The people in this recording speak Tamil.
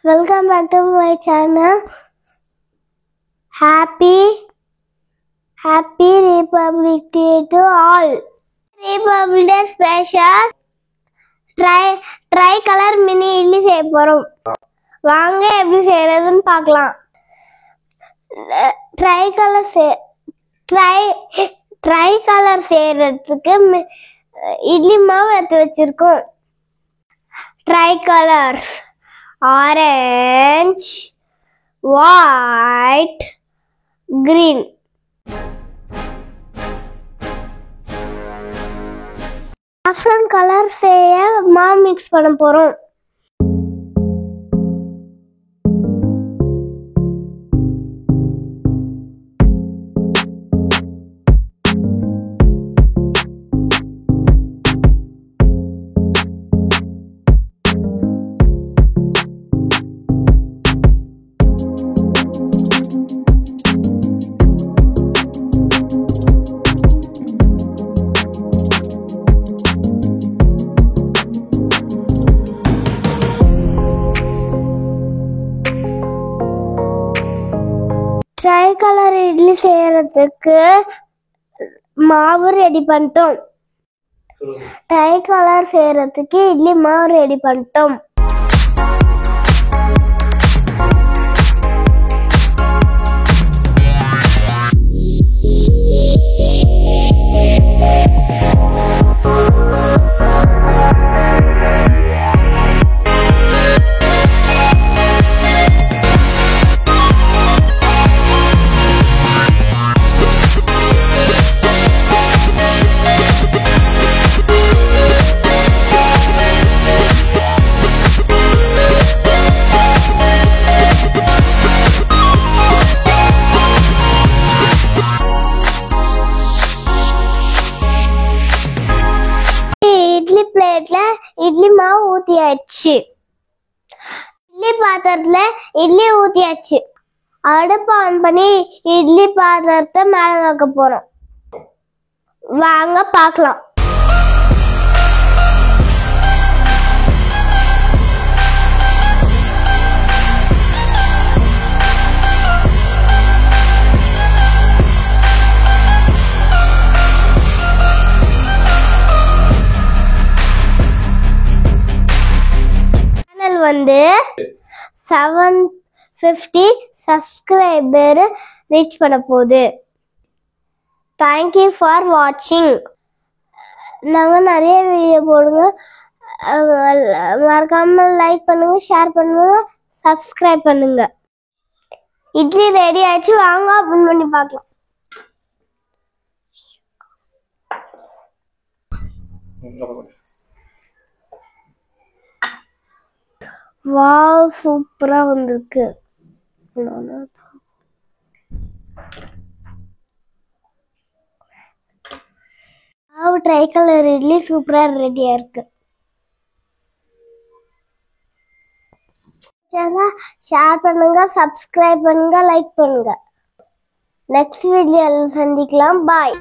Welcome back to my channel. Happy Republic Day to all. Republic Day special tri-color mini idli செய்ய போறோம். வாங்க எப்படி செய்யறதுன்னு பார்க்கலாம். tri-color செய்யறதுக்கு இட்லி மாவு எடுத்து வச்சிருக்கோம். Tricolors orange, white, green. Saffron color செய்ய மாவு மிக்ஸ் பண்ண போறோம். Tricolor இட்லி செய்யறதுக்கு மாவு ரெடி பண்ணிட்டோம். Tricolor செய்யறதுக்கு இட்லி மாவு ரெடி பண்ணிட்டோம். இட்லி பிளேட்ல இட்லி மாவு ஊத்தியாச்சு. இட்லி பாத்திரத்துல இட்லி ஊத்தியாச்சு. அடுப்பு ஆன் பண்ணி இட்லி பாத்திரத்தை மேல வைக்க போறோம். வாங்க பார்க்கலாம். வந்து 750 சப்ஸ்கிரைபர் ரீச் பண்ண போகுது. தேங்க்யூ ஃபார் வாட்சிங். நாங்கள் நிறைய வீடியோ போடுங்க. மறக்காம லைக் பண்ணுங்க, ஷேர் பண்ணுங்க, சப்ஸ்கிரைப் பண்ணுங்க. இட்லி ரெடி ஆயிடுச்சு. வாங்க ஓபன் பண்ணி பார்க்கலாம். வாவ், சூப்பரா வந்திருக்கு. ட்ரைகலர் இட்லி சூப்பரா ரெடியா இருக்கு. ஷேர் பண்ணுங்க, சப்ஸ்கிரைப் பண்ணுங்க, லைக் பண்ணுங்க. நெக்ஸ்ட் வீடியோல சந்திக்கலாம். பாய்.